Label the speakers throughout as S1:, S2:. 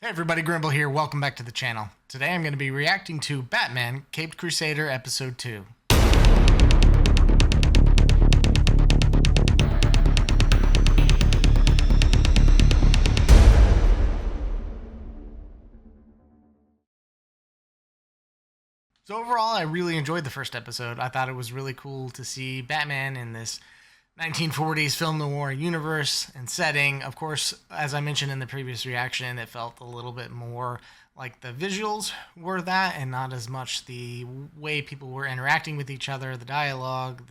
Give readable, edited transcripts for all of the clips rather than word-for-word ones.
S1: Hey everybody, Grimble here. Welcome back to the channel. Today I'm going to be reacting to Batman Caped Crusader Episode 2. So overall, I really enjoyed the first episode. I thought it was really cool to see Batman in this 1940s film noir universe and setting. Of course, as I mentioned in the previous reaction, it felt a little bit more like the visuals were that and not as much the way people were interacting with each other, the dialogue,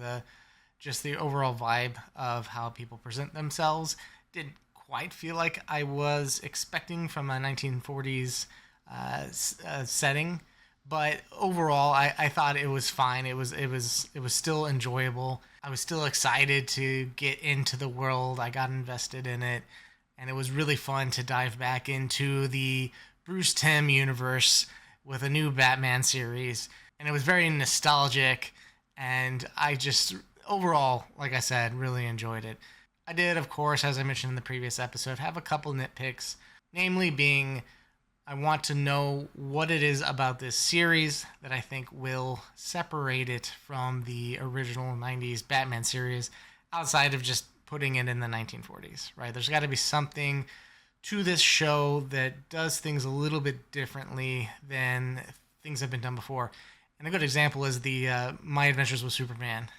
S1: just the overall vibe of how people present themselves. Didn't quite feel like I was expecting from a 1940s setting. But overall, I thought it was fine. It was still enjoyable. I was still excited to get into the world. I got invested in it, and it was really fun to dive back into the Bruce Timm universe with a new Batman series. And it was very nostalgic, and I just overall, like I said, really enjoyed it. I did, of course, as I mentioned in the previous episode, have a couple nitpicks, namely being I want to know what it is about this series that I think will separate it from the original 90s Batman series outside of just putting it in the 1940s, right? There's got to be something to this show that does things a little bit differently than things have been done before. And a good example is the My Adventures with Superman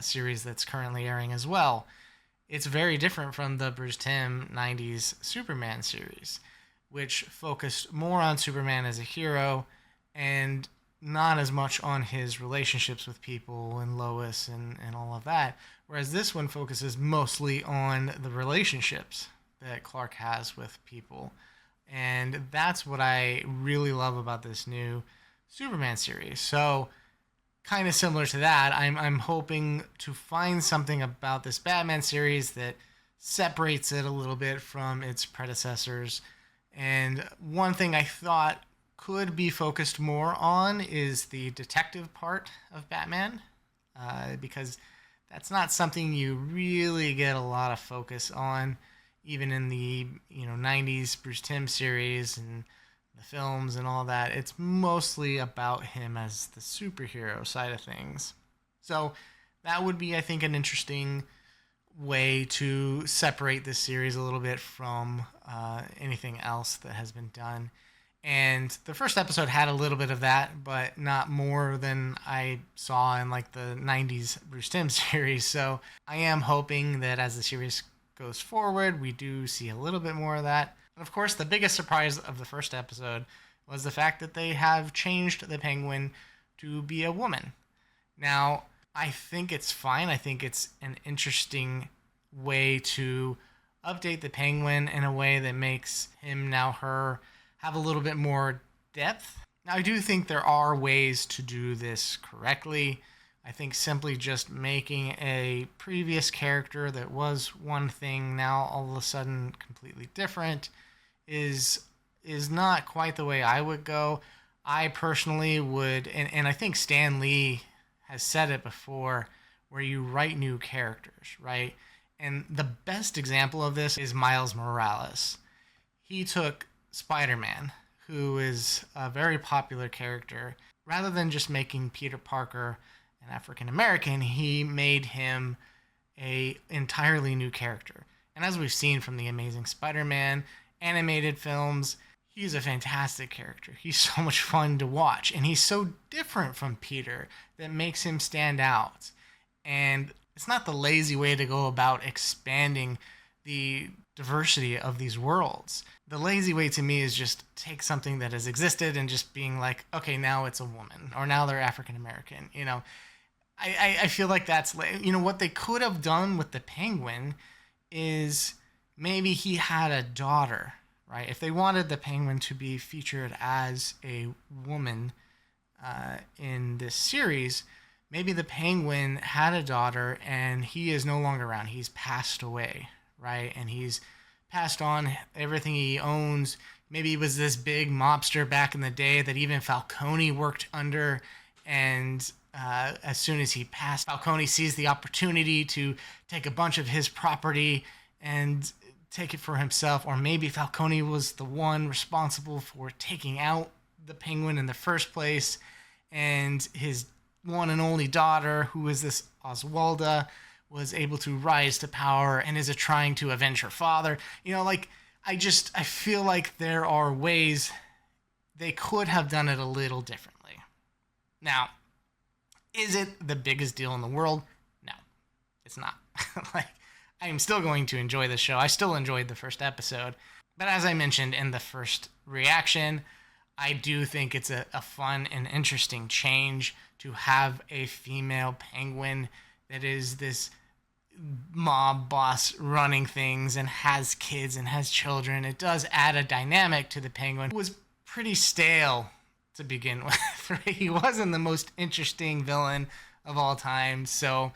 S1: series that's currently airing as well. It's very different from the Bruce Timm 90s Superman series, which focused more on Superman as a hero and not as much on his relationships with people and Lois and all of that. Whereas this one focuses mostly on the relationships that Clark has with people. And that's what I really love about this new Superman series. So kind of similar to that, I'm hoping to find something about this Batman series that separates it a little bit from its predecessors. And one thing I thought could be focused more on is the detective part of Batman, because that's not something you really get a lot of focus on, even in the 90s Bruce Timm series and the films and all that. It's mostly about him as the superhero side of things. So that would be, I think, an interesting way to separate this series a little bit from anything else that has been done. And the first episode had a little bit of that, but not more than I saw in like the 90s Bruce Timm series. So I am hoping that as the series goes forward, we do see a little bit more of that. And of course, the biggest surprise of the first episode was the fact that they have changed the Penguin to be a woman. Now, I think it's fine. I think it's an interesting way to update the Penguin in a way that makes him, now her, have a little bit more depth. Now, I do think there are ways to do this correctly. I think simply just making a previous character that was one thing now all of a sudden completely different is not quite the way I would go. I personally would, and I think Stan Lee has said it before, where you write new characters, right? And the best example of this is Miles Morales. He took Spider-Man, who is a very popular character. Rather than just making Peter Parker an African American, he made him an entirely new character. And as we've seen from the Amazing Spider-Man animated films, he's a fantastic character. He's so much fun to watch, and he's so different from Peter that makes him stand out. And it's not the lazy way to go about expanding the diversity of these worlds. The lazy way to me is just take something that has existed and just being like, okay, now it's a woman, or now they're African American. I feel like that's, what they could have done with the Penguin is maybe he had a daughter, right? If they wanted the Penguin to be featured as a woman in this series, maybe the Penguin had a daughter and he is no longer around. He's passed away, right? And he's passed on everything he owns. Maybe he was this big mobster back in the day that even Falcone worked under, and as soon as he passed, Falcone sees the opportunity to take a bunch of his property and take it for himself, or maybe Falcone was the one responsible for taking out the Penguin in the first place, and his one and only daughter, who is this Oswalda, was able to rise to power and is trying to avenge her father. You know, like, I feel like there are ways they could have done it a little differently. Now, is it the biggest deal in the world? No, it's not. Like, I am still going to enjoy the show. I still enjoyed the first episode. But as I mentioned in the first reaction, I do think it's a fun and interesting change to have a female Penguin that is this mob boss running things and has kids and has children. It does add a dynamic to the Penguin, who was pretty stale to begin with. Right? He wasn't the most interesting villain of all time, so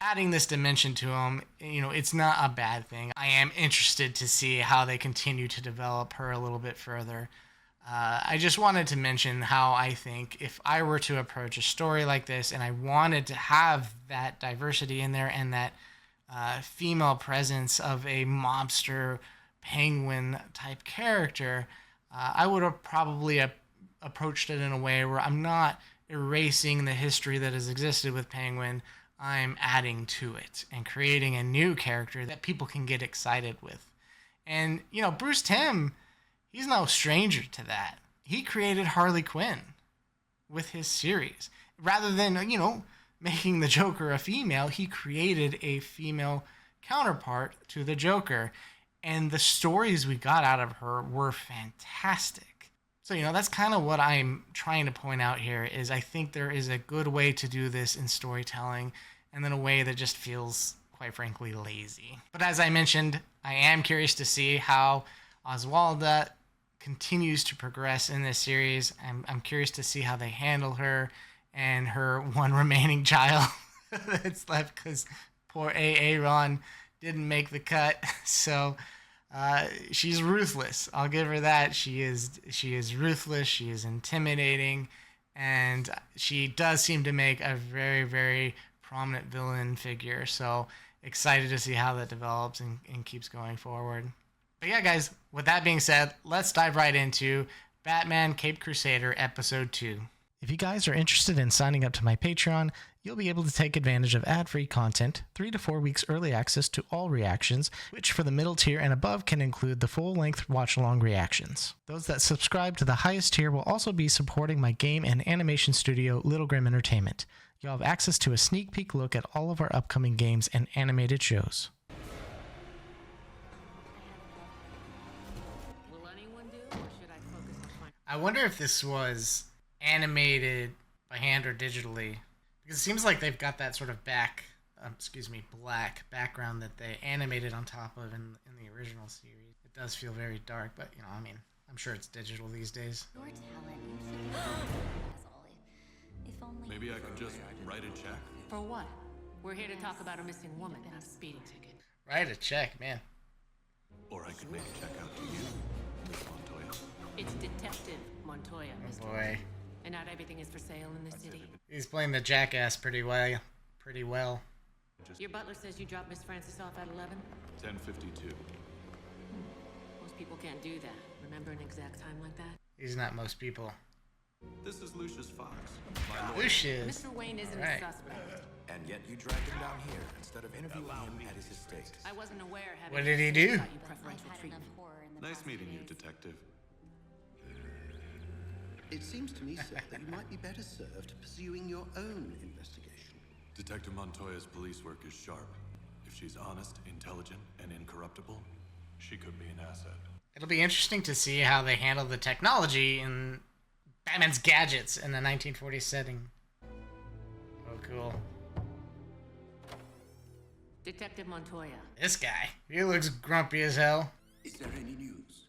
S1: adding this dimension to him, you know, it's not a bad thing. I am interested to see how they continue to develop her a little bit further. I just wanted to mention how I think if I were to approach a story like this and I wanted to have that diversity in there and that female presence of a mobster Penguin type character, I would have probably approached it in a way where I'm not erasing the history that has existed with Penguin. I'm adding to it and creating a new character that people can get excited with. And, you know, Bruce Timm, he's no stranger to that. He created Harley Quinn with his series. Rather than, you know, making the Joker a female, he created a female counterpart to the Joker. And the stories we got out of her were fantastic. So, you know, that's kind of what I'm trying to point out here is I think there is a good way to do this in storytelling and then a way that just feels, quite frankly, lazy. But as I mentioned, I am curious to see how Oswalda continues to progress in this series. I'm curious to see how they handle her and her one remaining child that's left because poor Aaron didn't make the cut. So she's ruthless. I'll give her that. She is ruthless. She is intimidating, and she does seem to make a very, very prominent villain figure. So excited to see how that develops and keeps going forward. But yeah, guys, with that being said, let's dive right into Batman Caped Crusader Episode 2. If you guys are interested in signing up to my Patreon, you'll be able to take advantage of ad-free content, 3 to 4 weeks early access to all reactions, which for the middle tier and above can include the full-length watch-along reactions. Those that subscribe to the highest tier will also be supporting my game and animation studio, Little Grim Entertainment. You'll have access to a sneak peek look at all of our upcoming games and animated shows. I wonder if this was animated by hand or digitally, because it seems like they've got that sort of black background that they animated on top of in the original series. It does feel very dark, but you know, I mean, I'm sure it's digital these days.
S2: Maybe I could just write a check.
S3: For what? We're here to talk about a missing woman, not a speeding ticket.
S1: Write a check, man.
S2: Or I could make a check out to you, Miss Montoya.
S3: It's Detective Montoya, Mr.
S1: Boy.
S3: And not everything is for sale in the city.
S1: He's playing the jackass pretty well.
S3: Your butler says you dropped Miss Francis off at 11?
S2: 10:52.
S3: Most people can't do that. Remember an exact time like that?
S1: He's not most people.
S2: This is Lucius Fox, my lawyer.
S1: Lucius.
S3: Mr. Wayne isn't
S1: Right.
S3: a suspect.
S4: And yet you dragged him down here instead of interviewing him at his estate.
S3: I wasn't aware having
S1: What did he do?
S3: got you preferential treatment.
S2: Nice meeting you, Detective.
S5: It seems to me, sir, that you might be better served pursuing your own investigation.
S2: Detective Montoya's police work is sharp. If she's honest, intelligent, and incorruptible, she could be an asset.
S1: It'll be interesting to see how they handle the technology in Batman's gadgets in the 1940s setting. Oh, cool.
S3: Detective Montoya.
S1: This guy. He looks grumpy as hell.
S5: Is there any news?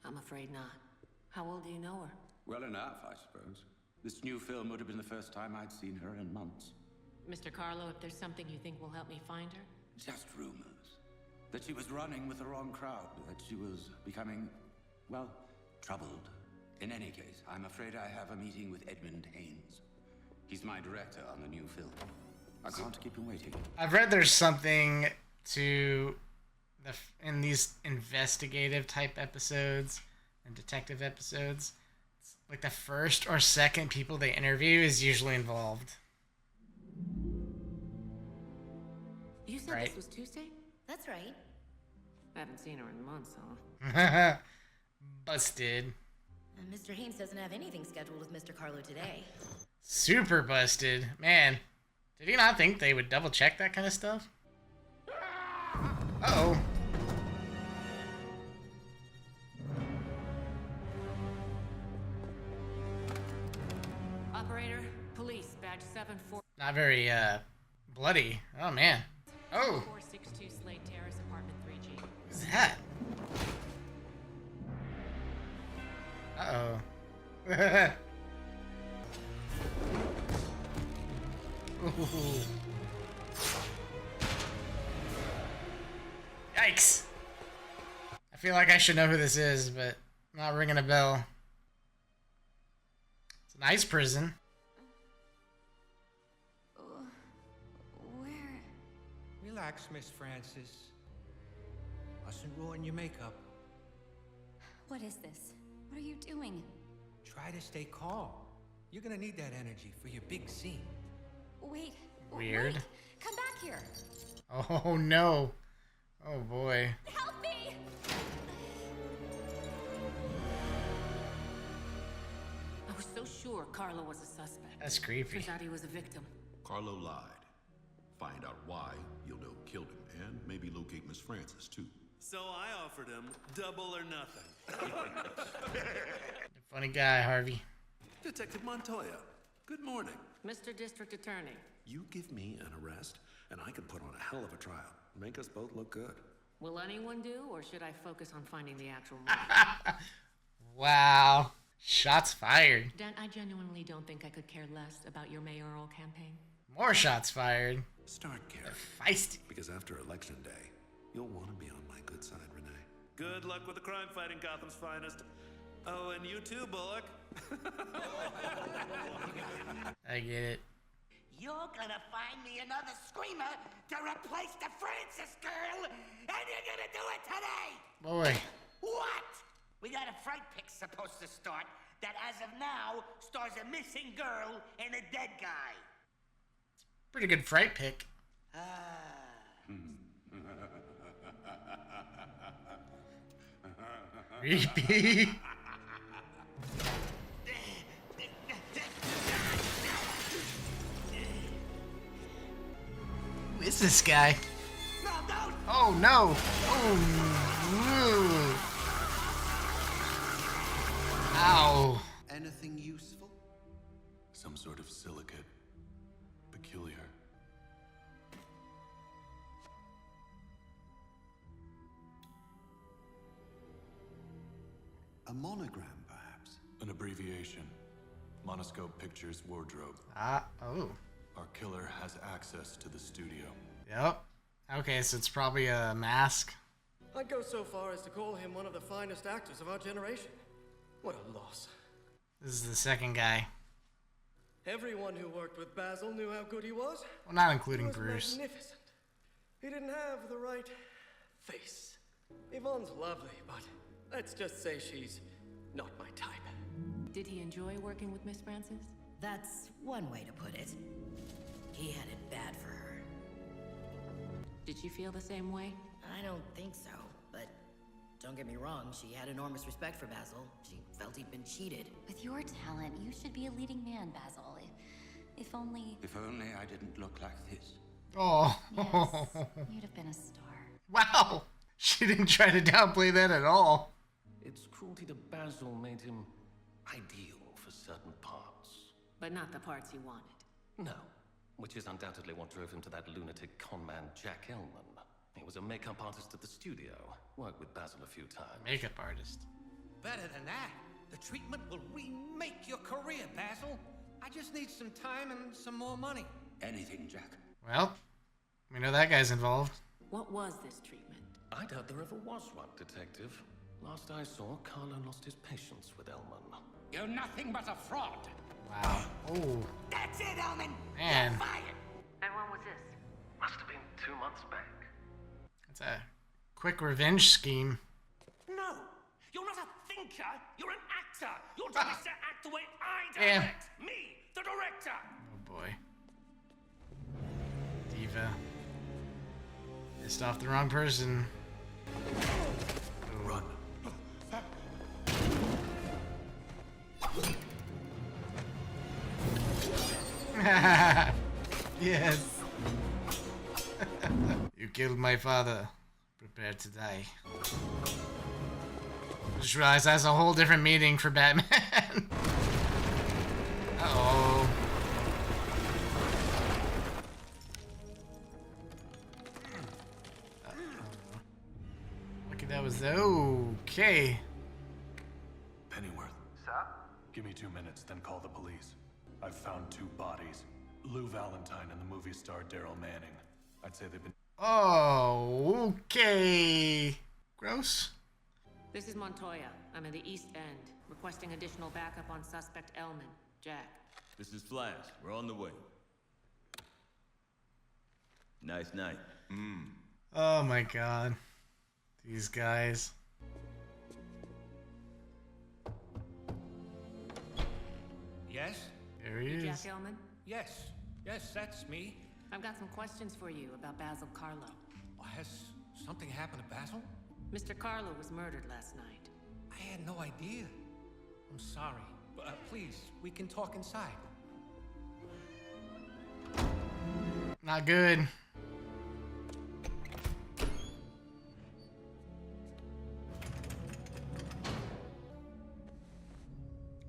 S3: I'm afraid not. How well do you know her?
S6: Well enough, I suppose. This new film would have been the first time I'd seen her in months.
S3: Mr. Carlo, if there's something you think will help me find her?
S6: Just rumors. That she was running with the wrong crowd. That she was becoming, well, troubled. In any case, I'm afraid I have a meeting with Edmund Haynes. He's my director on the new film. I can't keep him waiting.
S1: I've read there's something to in these investigative type episodes and detective episodes, it's like the first or second people they interview is usually involved.
S3: You said
S1: Right.
S3: this was Tuesday?
S7: That's right.
S3: I haven't seen her in months, huh?
S1: Busted.
S7: Mr. Haynes doesn't have anything scheduled with Mr. Carlo today.
S1: Super busted. Man, did he not think they would double check that kind of stuff? Uh-oh.
S3: Operator, police, badge 74.
S1: Not very, bloody. Oh, man. Oh,
S3: 462 Slade Terrace, apartment 3G.
S1: what's that? Uh-oh. Ooh. Yikes. I feel like I should know who this is, but not ringing a bell. It's a nice prison.
S7: Where?
S4: Relax, Miss Francis. Mustn't ruin your makeup.
S7: What is this? What are you doing?
S4: Try to stay calm. You're gonna need that energy for your big scene.
S7: Wait.
S1: Weird.
S7: Wait. Come back here.
S1: Oh, no. Oh, boy.
S7: Help me!
S3: I was so sure Carlo was a suspect.
S1: That's creepy.
S3: Turns out he was a victim.
S8: Carlo lied. Find out why, you'll know who killed him, and maybe locate Miss Francis, too.
S2: So I offered him double or nothing.
S1: Funny guy, Harvey.
S2: Detective Montoya, good morning.
S3: Mr. District Attorney.
S2: You give me an arrest, and I can put on a hell of a trial. Make us both look good.
S3: Will anyone do, or should I focus on finding the actual murderer?
S1: Wow. Shots fired.
S3: Dan, I genuinely don't think I could care less about your mayoral campaign.
S1: More shots fired.
S2: Start caring,
S1: Feisty.
S2: because after Election Day, you'll want to be on my good side, Renee. Good luck with the crime fighting Gotham's finest. Oh, and you too, Bullock.
S1: I get it.
S9: You're gonna find me another screamer to replace the Francis girl, and you're gonna do it today!
S1: Boy.
S9: What? We got a fright pick supposed to start that, as of now, stars a missing girl and a dead guy.
S1: Pretty good fright pick. Creepy. Who is this guy?
S9: No, don't!
S1: Oh no! Oh no! Ow!
S5: Anything useful?
S2: Some sort of silicate. Peculiar.
S5: A monogram, perhaps?
S2: An abbreviation. Monoscope Pictures Wardrobe.
S1: Oh.
S2: Our killer has access to the studio.
S1: Yep. Okay, so it's probably a mask.
S10: I'd go so far as to call him one of the finest actors of our generation. What a loss.
S1: This is the second guy.
S10: Everyone who worked with Basil knew how good he was.
S1: Well, not
S10: He
S1: including
S10: was
S1: Bruce.
S10: magnificent. He didn't have the right face. Yvonne's lovely, but let's just say she's not my type.
S3: Did he enjoy working with Miss Francis?
S7: That's one way to put it. He had it bad for her.
S3: Did she feel the same way?
S7: I don't think so, but don't get me wrong, she had enormous respect for Basil. She felt he'd been cheated.
S11: With your talent, you should be a leading man, Basil. If only...
S6: If only I didn't look like this.
S1: Oh.
S11: Yes, you'd have been a star.
S1: Wow. She didn't try to downplay that at all.
S12: Its cruelty to Basil made him ideal for certain parts.
S3: But not the parts he wanted.
S12: No, which is undoubtedly what drove him to that lunatic conman Jack Ellman. He was a makeup artist at the studio. Worked with Basil a few times.
S1: Makeup artist.
S4: Better than that. The treatment will remake your career, Basil. I just need some time and some more money.
S6: Anything, Jack.
S1: Well, we know that guy's involved.
S3: What was this treatment?
S12: I doubt there ever was one, Detective. Last I saw, Carlo lost his patience with Ellman.
S9: You're nothing but a fraud.
S1: Wow. Oh.
S9: That's it, Elman.
S1: Man.
S9: You're fired.
S3: And when was this?
S12: Must have been 2 months back.
S1: That's a Quick revenge scheme.
S9: No, you're not a thinker. You're an actor. Your job is to act the way I
S1: Damn.
S9: direct. Me, the director.
S1: Oh boy. Diva. Pissed off the wrong person.
S2: Run.
S1: Yes. You killed my father. Prepare to die. Just realized that's a whole different meaning for Batman. Uh-oh. Lucky that was okay.
S13: Pennyworth.
S14: Sir?
S13: Give me 2 minutes, then call the police. I've found 2 bodies. Lou Valentine and the movie star Daryl Manning. I'd say they've been...
S1: Oh, okay. Gross.
S3: This is Montoya. I'm in the East End, requesting additional backup on suspect Elman. Jack.
S14: This is Flash. We're on the way. Nice night.
S1: Oh my god. These guys.
S4: Yes?
S1: There he
S3: You
S1: is.
S3: Jack Elman?
S4: Yes. Yes, that's me.
S3: I've got some questions for you about Basil Carlo.
S4: Has something happened to Basil?
S3: Mr. Carlo was murdered last night.
S4: I had no idea. I'm sorry. But please, we can talk inside.
S1: Not good.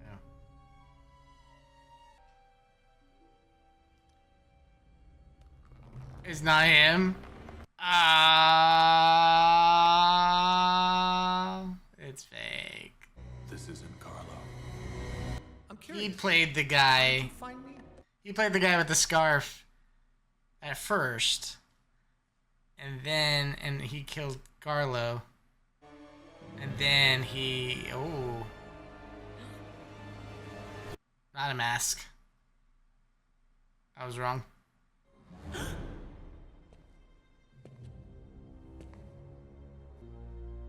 S1: Oh. It's not him. It's fake.
S13: This isn't Carlo.
S4: I'm curious.
S1: He played the guy.
S4: Find me?
S1: He played the guy with the scarf at first. And he killed Carlo. And then he... Oh. Not a mask. I was wrong.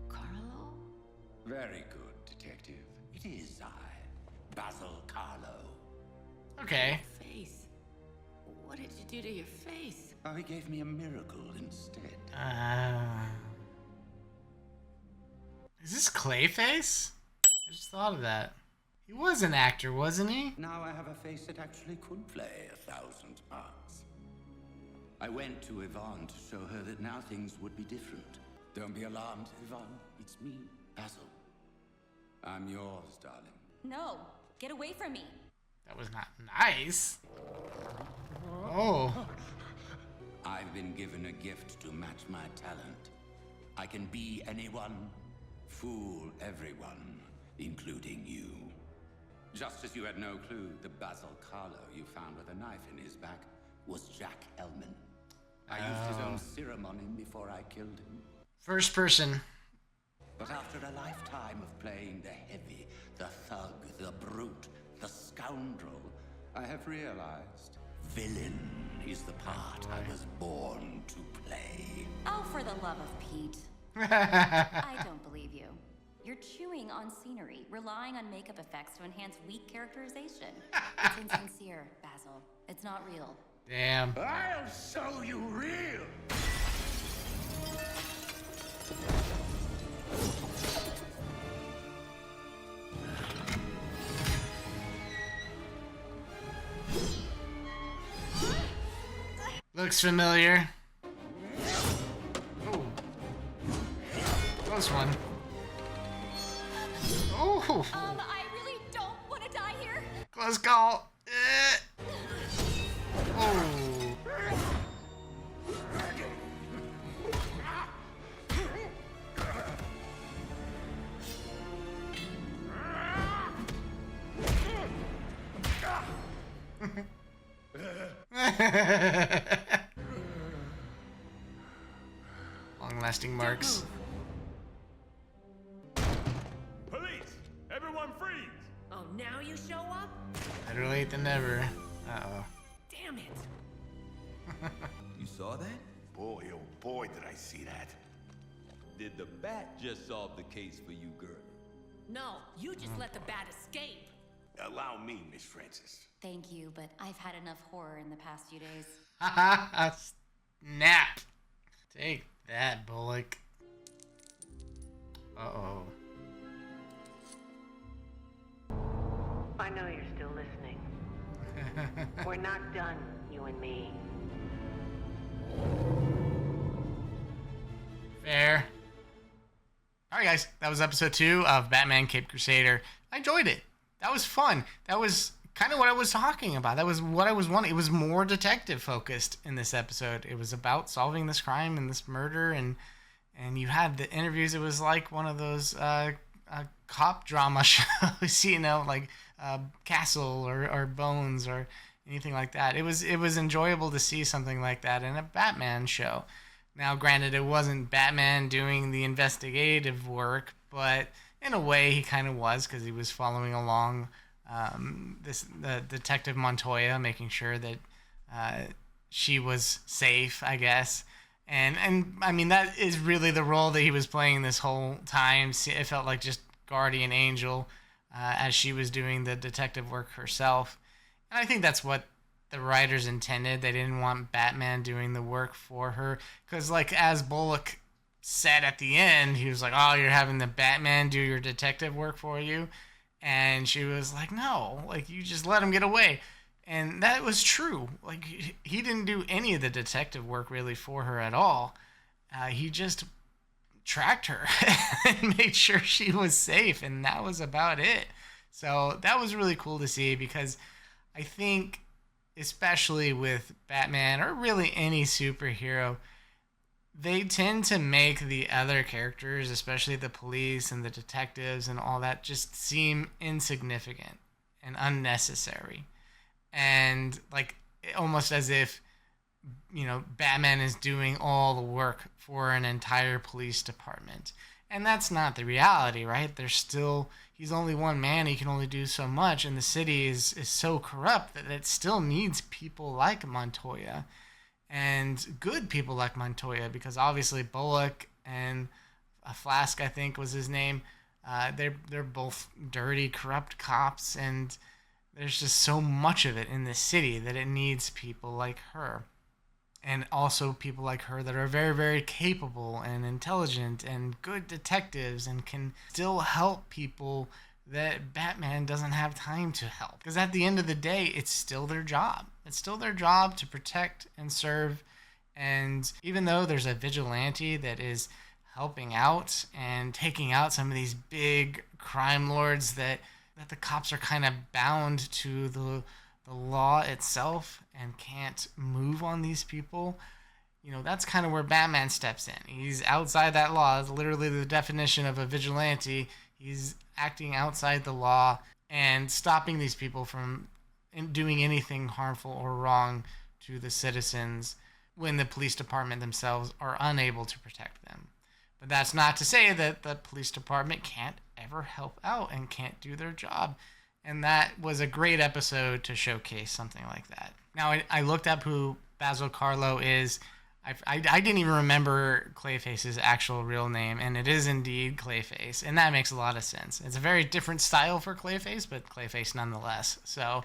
S3: Carlo?
S6: Very good, detective. It is I, Basil Carlo.
S1: Okay.
S3: Face. What did you do to your face?
S6: Oh, he gave me a miracle instead.
S1: Is this Clayface? I just thought of that. He was an actor, wasn't he?
S6: Now I have a face that actually could play 1,000 parts. I went to Yvonne to show her that now things would be different. Don't be alarmed, Yvonne. It's me, Basil. I'm yours, darling.
S11: No, get away from me.
S1: That was not nice. Oh.
S6: I've been given a gift to match my talent. I can be anyone, fool everyone, including you. Just as you had no clue, the Basil Carlo you found with a knife in his back was Jack Elman. I used his own serum on him before I killed him.
S1: First person.
S6: But after a lifetime of playing the heavy, the thug, the brute, the scoundrel, I have realized villain is the part I was born to play.
S11: Oh, for the love of Pete. I don't believe you. You're chewing on scenery, relying on makeup effects to enhance weak characterization. It's insincere, Basil. It's not real.
S1: Damn.
S9: I'll show you real.
S1: Looks familiar. Oh. Close one. Oh.
S11: I really don't want to die here.
S1: Close call. Oh. Long-lasting marks.
S9: Police! Everyone freeze!
S3: Oh, now you show up?
S1: Better late than never. Uh-oh.
S3: Damn it.
S14: You saw that? Boy, oh boy, did I see that. Did the bat just solve the case for you, girlie?
S3: No, you just let the bat escape.
S9: Allow me, Miss Francis.
S11: Thank you, but I've had enough horror in the past few days.
S1: Snap. Take that, Bullock. Uh-oh.
S3: I know you're still listening. We're not done, you and me.
S1: Fair. All right, guys. That was episode 2 of Batman Cape Crusader. I enjoyed it. That was fun. That was kind of what I was talking about. That was what I was wanting. It was more detective focused in this episode. It was about solving this crime and this murder, and you had the interviews. It was like one of those cop drama shows, you know, like Castle or Bones or anything like that. It was enjoyable to see something like that in a Batman show. Now, granted, it wasn't Batman doing the investigative work, but in a way he kind of was, because he was following along the Detective Montoya, making sure that she was safe, I guess. And I mean, that is really the role that he was playing this whole time. It felt like just guardian angel as she was doing the detective work herself. And I think that's what the writers intended. They didn't want Batman doing the work for her. Because, like, as Bullock said at the end, he was like, oh, you're having the Batman do your detective work for you? And she was like, no, like, you just let him get away. And that was true. Like, he didn't do any of the detective work really for her at all. He just tracked her and made sure she was safe, and that was about it. So that was really cool to see, because I think, especially with Batman, or really any superhero, they tend to make the other characters, especially the police and the detectives and all that, just seem insignificant and unnecessary. And, like, almost as if, you know, Batman is doing all the work for an entire police department. And that's not the reality, right? He's only one man, he can only do so much, and the city is so corrupt that it still needs people like Montoya, and good people like Montoya, because obviously Bullock and Flask, I think was his name, they're both dirty, corrupt cops, and there's just so much of it in the city that it needs people like her. And also people like her that are very, very capable and intelligent and good detectives and can still help people that Batman doesn't have time to help. Because at the end of the day, it's still their job. It's still their job to protect and serve. And even though there's a vigilante that is helping out and taking out some of these big crime lords that the cops are kind of bound to the law itself and can't move on these people, you know, that's kind of where Batman steps in. He's outside that law. It's literally the definition of a vigilante. He's acting outside the law and stopping these people from doing anything harmful or wrong to the citizens when the police department themselves are unable to protect them. But that's not to say that the police department can't ever help out and can't do their job. And that was a great episode to showcase something like that. Now, I looked up who Basil Karlo is. I didn't even remember Clayface's actual real name, and it is indeed Clayface, and that makes a lot of sense. It's a very different style for Clayface, but Clayface nonetheless. So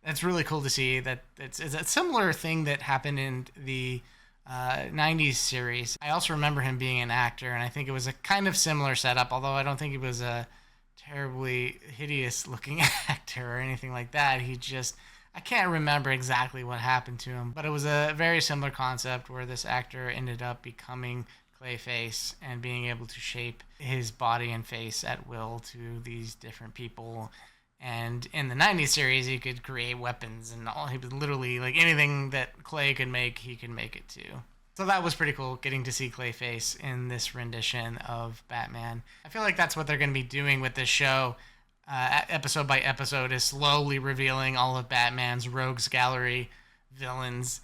S1: it's really cool to see that it's a similar thing that happened in the 90s series. I also remember him being an actor, and I think it was a kind of similar setup, although I don't think he was a terribly hideous looking actor or anything like that. I can't remember exactly what happened to him, but it was a very similar concept where this actor ended up becoming Clayface and being able to shape his body and face at will to these different people. And in the 90s series, he could create weapons and all. He was literally, like, anything that Clay could make, he could make it too. So that was pretty cool, getting to see Clayface in this rendition of Batman. I feel like that's what they're going to be doing with this show. Episode by episode is slowly revealing all of Batman's rogues gallery villains,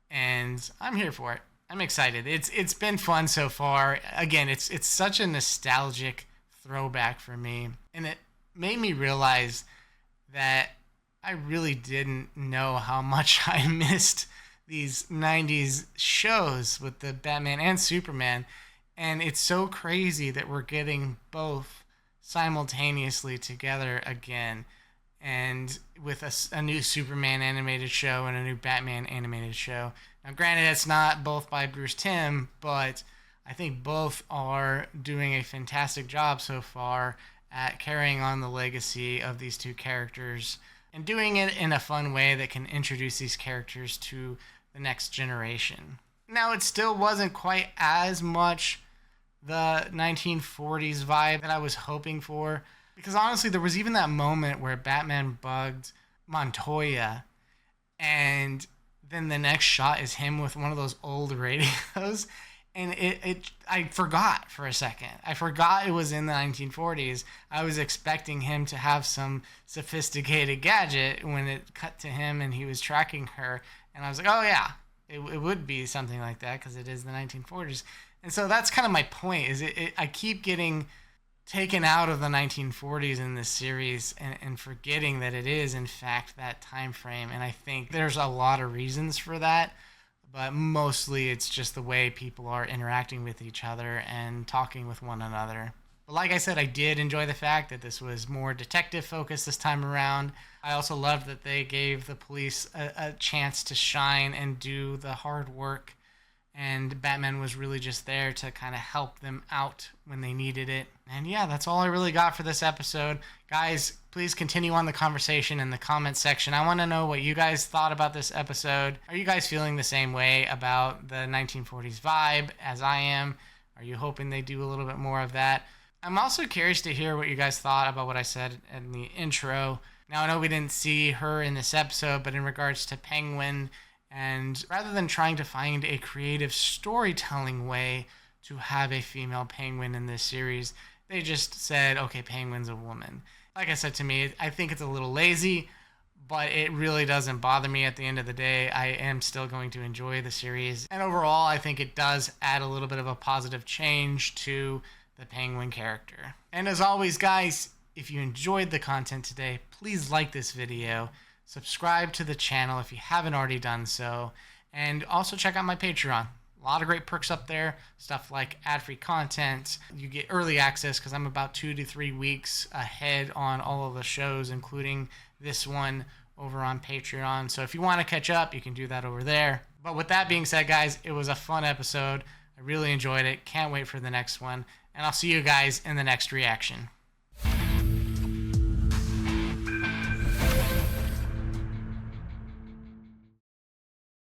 S1: and I'm here for it. I'm excited. It's been fun so far. Again, it's such a nostalgic throwback for me, and it made me realize that I really didn't know how much I missed these 90s shows with the Batman and Superman. And it's so crazy that we're getting both simultaneously together again. And with a new Superman animated show and a new Batman animated show. Now, granted, it's not both by Bruce Timm, but I think both are doing a fantastic job so far at carrying on the legacy of these two characters and doing it in a fun way that can introduce these characters to the next generation. Now, it still wasn't quite as much the 1940s vibe that I was hoping for, because honestly, there was even that moment where Batman bugged Montoya, and then the next shot is him with one of those old radios, and I forgot for a second. I forgot it was in the 1940s. I was expecting him to have some sophisticated gadget when it cut to him and he was tracking her, and I was like, oh yeah, it would be something like that because it is the 1940s. And so that's kind of my point, is I keep getting taken out of the 1940s in this series and forgetting that it is in fact that time frame. And I think there's a lot of reasons for that, but mostly it's just the way people are interacting with each other and talking with one another. But like I said, I did enjoy the fact that this was more detective focused this time around. I also loved that they gave the police a chance to shine and do the hard work, and Batman was really just there to kind of help them out when they needed it. And yeah, that's all I really got for this episode. Guys, please continue on the conversation in the comments section. I want to know what you guys thought about this episode. Are you guys feeling the same way about the 1940s vibe as I am? Are you hoping they do a little bit more of that? I'm also curious to hear what you guys thought about what I said in the intro. Now, I know we didn't see her in this episode, but in regards to Penguin, and rather than trying to find a creative storytelling way to have a female Penguin in this series, they just said, okay, Penguin's a woman. Like I said, to me, I think it's a little lazy, but it really doesn't bother me at the end of the day. I am still going to enjoy the series. And overall, I think it does add a little bit of a positive change to the Penguin character. And as always, guys, if you enjoyed the content today, please like this video. Subscribe to the channel if you haven't already done so. And also check out my Patreon. A lot of great perks up there. Stuff like ad-free content. You get early access because I'm about 2 to 3 weeks ahead on all of the shows, including this one over on Patreon. So if you want to catch up, you can do that over there. But with that being said, guys, it was a fun episode. I really enjoyed it. Can't wait for the next one. And I'll see you guys in the next reaction.